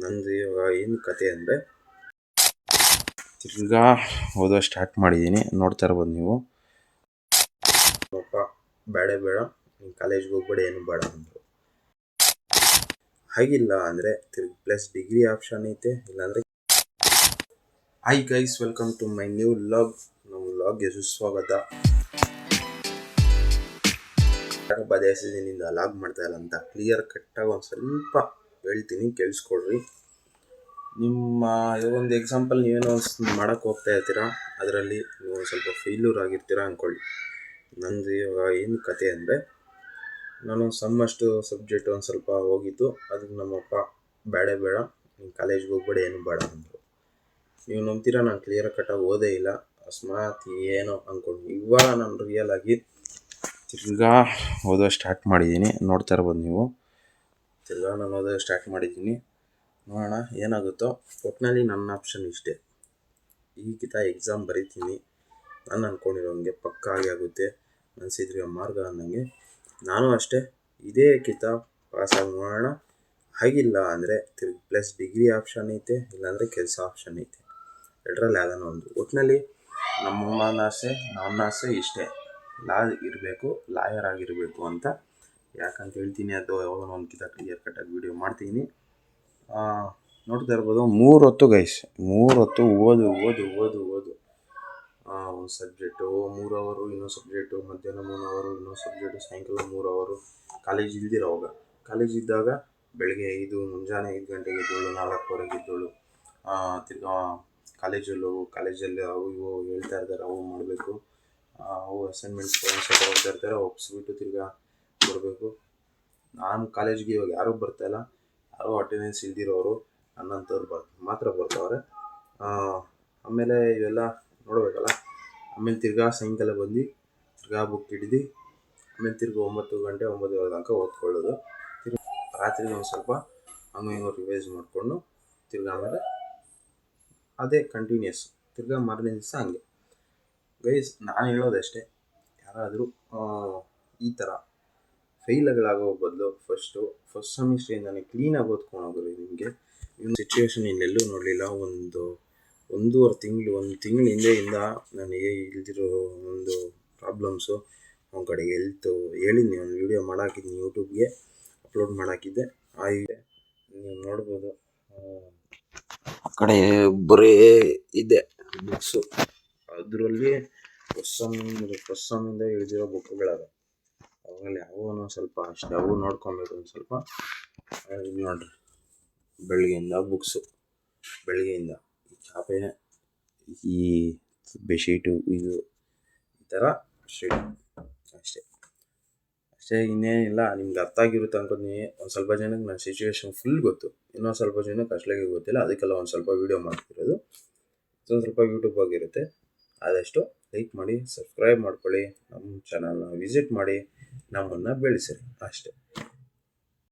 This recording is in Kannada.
ನಂದು ಇವಾಗ ಏನು ಕತೆ ಅಂದರೆ ತಿರ್ಗಾ ಓದೋ ಸ್ಟಾರ್ಟ್ ಮಾಡಿದ್ದೀನಿ. ನೋಡ್ತಾ ಇರ್ಬೋದು ನೀವು. ಅಪ್ಪ ಬೇಡ ನೀನು ಕಾಲೇಜ್ಗೆ ಹೋಗ್ಬೇಡ, ಏನು ಬೇಡ ಅಂದರು. ಹಾಗಿಲ್ಲ ಅಂದರೆ ಪ್ಲಸ್ ಡಿಗ್ರಿ ಆಪ್ಷನ್ ಐತೆ, ಇಲ್ಲಾಂದರೆ hi guys, welcome to my new vlog. ನಮ್ಮ ವ್ಲಾಗ್ಗೆ ಸುಸ್ವಾಗತ. ಯಾಕಪ್ಪ ದೇಶದಿಂದ ಲಾಗ್ ಮಾಡ್ತಾ ಇಲ್ಲ ಅಂತ ಕ್ಲಿಯರ್ ಕಟ್ಟಾಗಿ ಒಂದು ಸ್ವಲ್ಪ ಹೇಳ್ತೀನಿ, ಕೇಳಿಸ್ಕೊಡ್ರಿ. ನಿಮ್ಮ ಒಂದು ಎಕ್ಸಾಂಪಲ್, ನೀವೇನೋ ಒಂದು ಮಾಡೋಕ್ಕೆ ಹೋಗ್ತಾ ಇರ್ತೀರಾ, ಅದರಲ್ಲಿ ನೀವು ಒಂದು ಸ್ವಲ್ಪ ಫೇಲ್ಯೂರ್ ಆಗಿರ್ತೀರ ಅಂದ್ಕೊಳ್ಳಿ. ನಂದು ಇವಾಗ ಏನು ಕತೆ ಅಂದರೆ, ನಾನು ಸಮ್ಮಷ್ಟು ಸಬ್ಜೆಕ್ಟ್ ಒಂದು ಸ್ವಲ್ಪ ಹೋಗಿತ್ತು. ಅದಕ್ಕೆ ನಮ್ಮಪ್ಪ ಬೇಡ ನೀನು ಕಾಲೇಜ್ಗೆ ಹೋಗ್ಬೇಡ, ಏನು ಬೇಡ ಅಂದರು. ನೀವು ನಂಬ್ತೀರಾ, ನಾನು ಕ್ಲಿಯರ್ ಕಟ್ಟಾಗಿ ಓದೇ ಇಲ್ಲ. ಅಕಸ್ಮಾತ್ ಏನೋ ಅಂದ್ಕೊಂಡು ಇವಾಗ ನಾನು ರಿಯಲ್ ಆಗಿ ತಿರ್ಗಾ ಓದೋ ಸ್ಟಾರ್ಟ್ ಮಾಡಿದ್ದೀನಿ. ನೋಡ್ತಾ ಇರ್ಬೋದು ನೀವು. ತಿರ್ಗಾ ನಾನು ಓದೋ ಸ್ಟಾರ್ಟ್ ಮಾಡಿದ್ದೀನಿ. ನೋಡೋಣ ಏನಾಗುತ್ತೋ. ಒಟ್ಟಿನಲ್ಲಿ ನನ್ನ ಆಪ್ಷನ್ ಇಷ್ಟೇ, ಈಗಿತ ಎಕ್ಸಾಮ್ ಬರೀತೀನಿ. ನಾನು ಅಂದ್ಕೊಂಡಿರೋಂಗೆ ಪಕ್ಕ ಆಗುತ್ತೆ, ಅನಿಸಿದ್ರೆ ಮಾರ್ಗ ಅನ್ನಂಗೆ. ನಾನು ಅಷ್ಟೇ ಇದೇ ಕಿತ ಪಾಸಾಗಿ ನೋಡೋಣ. ಹಾಗಿಲ್ಲ ಅಂದರೆ ಪ್ಲಸ್ ಡಿಗ್ರಿ ಆಪ್ಷನ್ ಐತೆ, ಇಲ್ಲಾಂದರೆ ಕೆಲಸ ಆಪ್ಷನ್ ಐತೆ. ಎರಡರಲ್ಲಿ ಯಾವ್ದಾನ ಒಂದು. ಒಟ್ಟಿನಲ್ಲಿ ನಮ್ಮಮ್ಮನ ಆಸೆ, ನನ್ನ ಆಸೆ ಇಷ್ಟೇ, ಲಾಯರ್ ಆಗಿರಬೇಕು ಅಂತ. ಯಾಕಂತ ಹೇಳ್ತೀನಿ, ಅದು ಯಾವಾಗ ಒಂದು ಕಿತ ಕ್ಲಿಯರ್ ಕಟ್ಟಾಗಿ ವೀಡಿಯೋ ಮಾಡ್ತೀನಿ. ನೋಡ್ತಾ ಇರ್ಬೋದು, 3 ಹೊತ್ತು ಗೈಸ್, 3 ಹೊತ್ತು ಓದು. ಒಂದು ಸಬ್ಜೆಕ್ಟು 3 ಅವರು, ಇನ್ನೊಂದು ಸಬ್ಜೆಕ್ಟು ಮಧ್ಯಾಹ್ನ 3 ಅವರು, ಇನ್ನೊಂದು ಸಬ್ಜೆಕ್ಟು ಸಾಯಂಕಾಲ 3 ಅವರು. ಕಾಲೇಜ್ ಇಲ್ದಿರೋವಾಗ, ಕಾಲೇಜ್ ಇದ್ದಾಗ ಬೆಳಗ್ಗೆ ಮುಂಜಾನೆ 5 ಗಂಟೆಗೆ ಎದ್ದೋಳು, 4:00ವರೆಗೆ ಎದ್ದೋಳು. ತಿರ್ಗಾ ಕಾಲೇಜಲ್ಲಿ ಅವು ಇವು ಹೇಳ್ತಾ ಇರ್ತಾರೆ, ಅವು ಮಾಡಬೇಕು. ಅವು ಅಸೈನ್ಮೆಂಟ್ಸ್ ಹೋಗ್ತಾ ಇರ್ತಾರೆ, ಒಪ್ಪಿಸ್ಬಿಟ್ಟು ತಿರ್ಗಾ ಕೊಡಬೇಕು. ನಾನು ಕಾಲೇಜ್ಗೆ ಇವಾಗ ಯಾರೂ ಬರ್ತಾಯಿಲ್ಲ, ಯಾರೋ ಅಟೆಂಡೆನ್ಸ್ ಇಲ್ದಿರೋರು ನನ್ನಂಥವ್ರು ಮಾತ್ರ ಬರ್ತಾವ್ರೆ. ಆಮೇಲೆ ಇವೆಲ್ಲ ನೋಡಬೇಕಲ್ಲ. ಆಮೇಲೆ ತಿರ್ಗಾ ಸಾಯಂಕಾಲ ಬಂದು ತಿರ್ಗಾ ಬುಕ್ ಹಿಡಿದು ಆಮೇಲೆ ತಿರ್ಗಾ 9 ಗಂಟೆ 9:30 ತನಕ ಓದ್ಕೊಳ್ಳೋದು. ತಿರ್ಗಿ ರಾತ್ರಿ ಒಂದು ಸ್ವಲ್ಪ ಹಂಗೆ ರಿವೈಸ್ ಮಾಡಿಕೊಂಡು ತಿರ್ಗಾ ಆಮೇಲೆ ಅದೇ ಕಂಟಿನ್ಯೂಸ್ ತಿರ್ಗಾ ಮಾರನೇ ದಿವಸ ಹಂಗೆ. ಗೈಸ್, ನಾನು ಹೇಳೋದಷ್ಟೇ, ಯಾರಾದರೂ ಈ ಥರ ಫೇಲ್ಗಳಾಗೋ ಬದಲು ಫಸ್ಟ್ ಸೆಮಿಸ್ಟ್ರಿಂದಾನೆ ಕ್ಲೀನಾಗಿ ಓದ್ಕೊಂಡು ಹೋಗೋರು. ನಿಮಗೆ ನಿಮ್ಮ ಸಿಚುವೇಶನ್ ಇನ್ನೆಲ್ಲೂ ನೋಡಲಿಲ್ಲ. ಒಂದೂವರೆ ತಿಂಗಳು, 1 ತಿಂಗಳ ಹಿಂದೆಯಿಂದ ನನಗೆ ಇಲ್ದಿರೋ ಒಂದು ಪ್ರಾಬ್ಲಮ್ಸು, ಒಂದು ಕಡೆ ಹೆಲ್ತು ಹೇಳಿದ್ನಿ. ಒಂದು ವೀಡಿಯೋ ಮಾಡಾಕಿದ್ನಿ, ಯೂಟ್ಯೂಬ್ಗೆ ಅಪ್ಲೋಡ್ ಮಾಡಾಕಿದ್ದೆ. ನೀವು ನೋಡ್ಬೋದು, ಆ ಕಡೆ ಬರೀ ಇದೆ ಬುಕ್ಸು. ಅದರಲ್ಲಿ ಫಸ್ಟ್ ಸಮ್ಮಿಂದ ಇಳಿದಿರೋ ಬುಕ್ಗಳವೆ. ಅವುಗಳಲ್ಲಿ ಯಾವೂ ಸ್ವಲ್ಪ ಅಷ್ಟೇ, ಅವು ನೋಡ್ಕೊಬೇಕು. ಒಂದು ಸ್ವಲ್ಪ ನೋಡ್ರಿ, ಬೆಳಗ್ಗೆಯಿಂದ ಬುಕ್ಸು, ಬೆಳಗ್ಗೆಯಿಂದ ಈ ಚಾಪೆ, ಈ ಬೆಡ್ಶೀಟು, ಇದು ಈ ಥರ ಅಷ್ಟೇ, ಇನ್ನೇನಿಲ್ಲ. ನಿಮ್ಗೆ ಅರ್ಥ ಆಗಿರುತ್ತೆ ಅನ್ಕೋತೀನಿ. ಒಂದು ಸ್ವಲ್ಪ ಜನಕ್ಕೆ ನನ್ನ ಸಿಚುವೇಶನ್ ಫುಲ್ ಗೊತ್ತು, ಇನ್ನೊಂದು ಸ್ವಲ್ಪ ಜನಕ್ಕೆ ಅಷ್ಟಾಗಿ ಗೊತ್ತಿಲ್ಲ. ಅದಕ್ಕೆಲ್ಲ ಒಂದು ಸ್ವಲ್ಪ ವೀಡಿಯೋ ಮಾಡ್ತಿರೋದು. ಒಂದು ಸ್ವಲ್ಪ ಯೂಟ್ಯೂಬ್ ಆಗಿರುತ್ತೆ. ಆದಷ್ಟು ಲೈಕ್ ಮಾಡಿ, ಸಬ್ಸ್ಕ್ರೈಬ್ ಮಾಡ್ಕೊಳ್ಳಿ, ನಮ್ಮ ಚಾನಲ್ನ ವಿಸಿಟ್ ಮಾಡಿ, ನಮ್ಮನ್ನು ಬೆಳೆಸಿರಿ ಅಷ್ಟೇ.